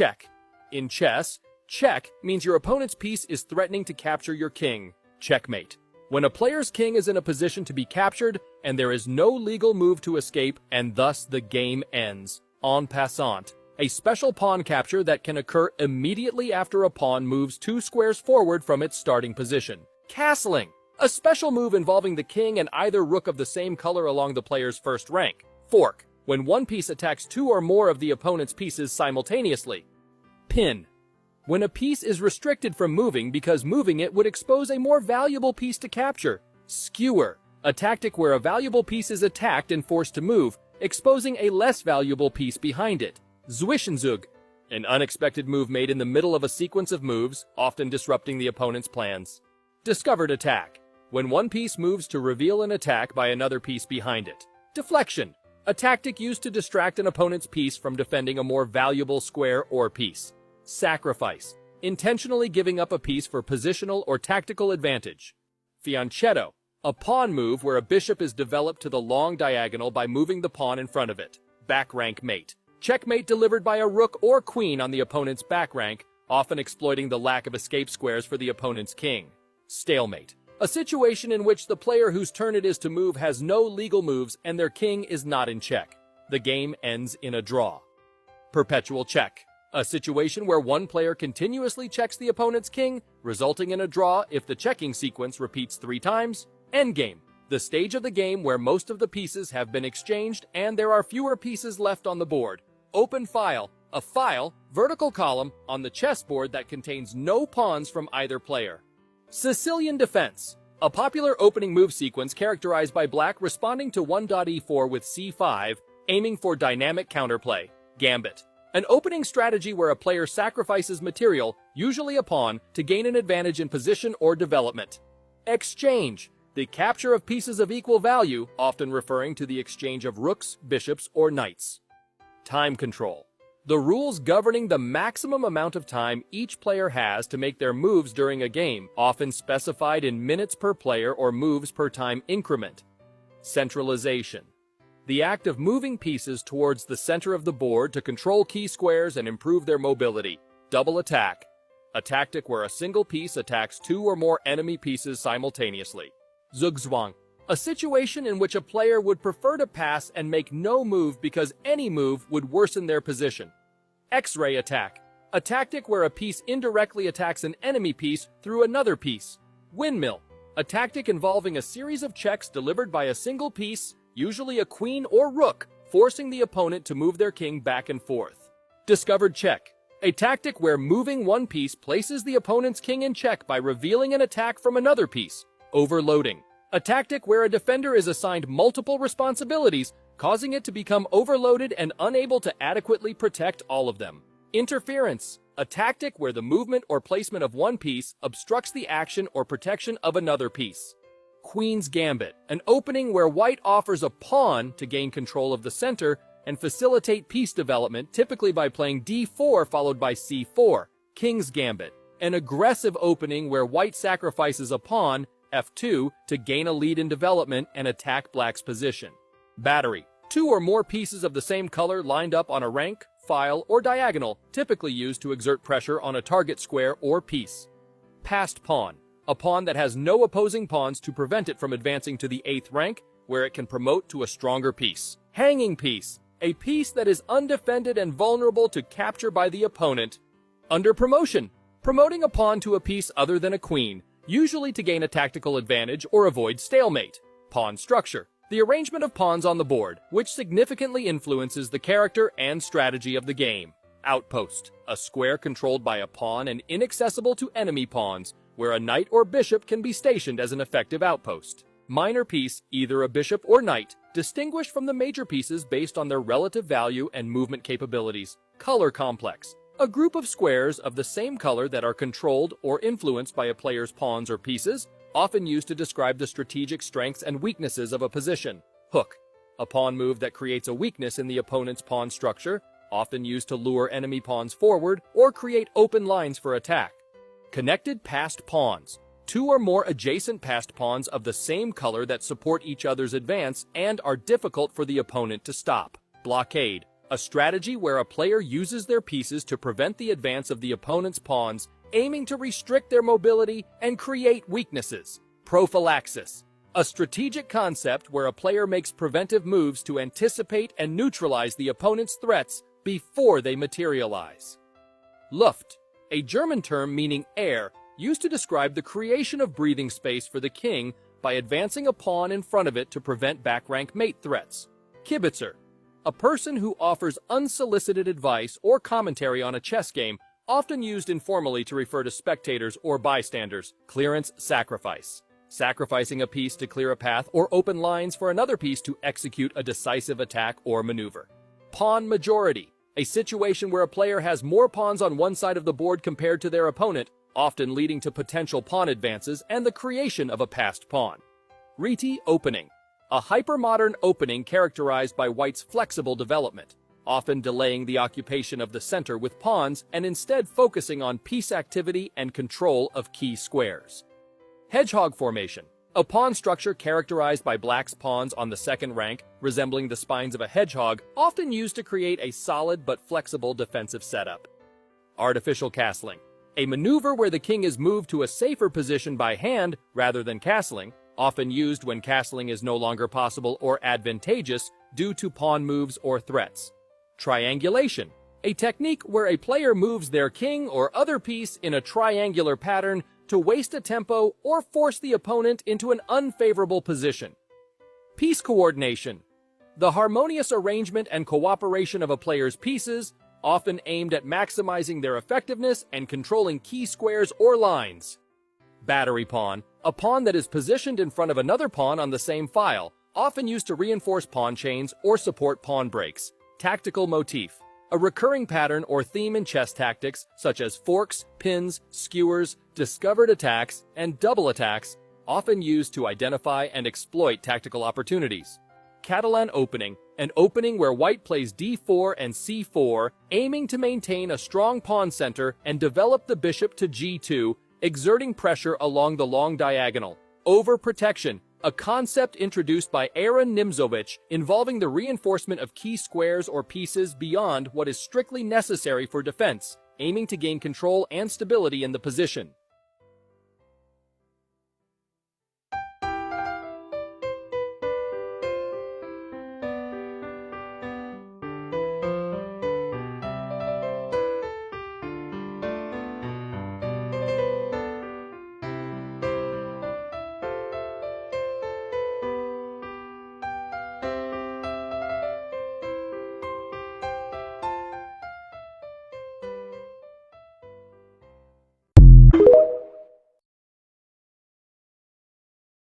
Check. In chess, check means your opponent's piece is threatening to capture your king. Checkmate. When a player's king is in a position to be captured and there is no legal move to escape and thus the game ends. En passant. A special pawn capture that can occur immediately after a pawn moves 2 squares forward from its starting position. Castling. A special move involving the king and either rook of the same color along the player's first rank. Fork. When one piece attacks 2 or more of the opponent's pieces simultaneously. Pin. When a piece is restricted from moving because moving it would expose a more valuable piece to capture. Skewer. A tactic where a valuable piece is attacked and forced to move, exposing a less valuable piece behind it. Zwischenzug. An unexpected move made in the middle of a sequence of moves, often disrupting the opponent's plans. Discovered attack. When one piece moves to reveal an attack by another piece behind it. Deflection. A tactic used to distract an opponent's piece from defending a more valuable square or piece. Sacrifice. Intentionally giving up a piece for positional or tactical advantage. Fianchetto. A pawn move where a bishop is developed to the long diagonal by moving the pawn in front of it. Back rank mate. Checkmate delivered by a rook or queen on the opponent's back rank, often exploiting the lack of escape squares for the opponent's king. Stalemate. A situation in which the player whose turn it is to move has no legal moves and their king is not in check. The game ends in a draw. Perpetual check. A situation where one player continuously checks the opponent's king, resulting in a draw if the checking sequence repeats 3 times. Endgame. The stage of the game where most of the pieces have been exchanged and there are fewer pieces left on the board. Open file. A file, vertical column, on the chessboard that contains no pawns from either player. Sicilian defense. A popular opening move sequence characterized by black responding to 1.e4 with c5, aiming for dynamic counterplay. Gambit. An opening strategy where a player sacrifices material, usually a pawn, to gain an advantage in position or development. Exchange. The capture of pieces of equal value, often referring to the exchange of rooks, bishops, or knights. Time control. The rules governing the maximum amount of time each player has to make their moves during a game, often specified in minutes per player or moves per time increment. Centralization. The act of moving pieces towards the center of the board to control key squares and improve their mobility. Double attack. A tactic where a single piece attacks 2 or more enemy pieces simultaneously. Zugzwang. A situation in which a player would prefer to pass and make no move because any move would worsen their position. X-ray attack. A tactic where a piece indirectly attacks an enemy piece through another piece. Windmill. A tactic involving a series of checks delivered by a single piece, usually a queen or rook, forcing the opponent to move their king back and forth. Discovered check. A tactic where moving one piece places the opponent's king in check by revealing an attack from another piece. Overloading. A tactic where a defender is assigned multiple responsibilities, causing it to become overloaded and unable to adequately protect all of them. Interference. A tactic where the movement or placement of one piece obstructs the action or protection of another piece. Queen's Gambit. An opening where white offers a pawn to gain control of the center and facilitate piece development, typically by playing d4 followed by c4. King's Gambit. An aggressive opening where white sacrifices a pawn, f2, to gain a lead in development and attack black's position. Battery. 2 or more pieces of the same color lined up on a rank, file, or diagonal, typically used to exert pressure on a target square or piece. Passed pawn. A pawn that has no opposing pawns to prevent it from advancing to the 8th rank, where it can promote to a stronger piece. Hanging piece. A piece that is undefended and vulnerable to capture by the opponent. Under promotion. Promoting a pawn to a piece other than a queen, usually to gain a tactical advantage or avoid stalemate. Pawn structure. The arrangement of pawns on the board, which significantly influences the character and strategy of the game. Outpost. A square controlled by a pawn and inaccessible to enemy pawns, where a knight or bishop can be stationed as an effective outpost. Minor piece, either a bishop or knight, distinguished from the major pieces based on their relative value and movement capabilities. Color complex. A group of squares of the same color that are controlled or influenced by a player's pawns or pieces, often used to describe the strategic strengths and weaknesses of a position. Hook. A pawn move that creates a weakness in the opponent's pawn structure, often used to lure enemy pawns forward or create open lines for attack. Connected passed pawns. 2 or more adjacent passed pawns of the same color that support each other's advance and are difficult for the opponent to stop. Blockade. a strategy where a player uses their pieces to prevent the advance of the opponent's pawns, aiming to restrict their mobility and create weaknesses. Prophylaxis, a strategic concept where a player makes preventive moves to anticipate and neutralize the opponent's threats before they materialize. Luft, a German term meaning air, used to describe the creation of breathing space for the king by advancing a pawn in front of it to prevent back-rank mate threats. Kibitzer, a person who offers unsolicited advice or commentary on a chess game, often used informally to refer to spectators or bystanders. Clearance sacrifice, sacrificing a piece to clear a path or open lines for another piece to execute a decisive attack or maneuver. Pawn majority, a situation where a player has more pawns on one side of the board compared to their opponent, often leading to potential pawn advances and the creation of a passed pawn. Reti opening, a hypermodern opening characterized by white's flexible development, often delaying the occupation of the center with pawns and instead focusing on piece activity and control of key squares. Hedgehog formation, a pawn structure characterized by black's pawns on the second rank, resembling the spines of a hedgehog, often used to create a solid but flexible defensive setup. Artificial castling, a maneuver where the king is moved to a safer position by hand rather than castling, often used when castling is no longer possible or advantageous due to pawn moves or threats. Triangulation, a technique where a player moves their king or other piece in a triangular pattern to waste a tempo or force the opponent into an unfavorable position. Piece coordination, the harmonious arrangement and cooperation of a player's pieces, often aimed at maximizing their effectiveness and controlling key squares or lines. Battery pawn, a pawn that is positioned in front of another pawn on the same file, often used to reinforce pawn chains or support pawn breaks. Tactical motif, a recurring pattern or theme in chess tactics such as forks, pins, skewers, discovered attacks, and double attacks, often used to identify and exploit tactical opportunities. Catalan opening, an opening where white plays d4 and c4, aiming to maintain a strong pawn center and develop the bishop to g2, exerting pressure along the long diagonal. Overprotection, a concept introduced by Aaron Nimzowitsch involving the reinforcement of key squares or pieces beyond what is strictly necessary for defense, aiming to gain control and stability in the position.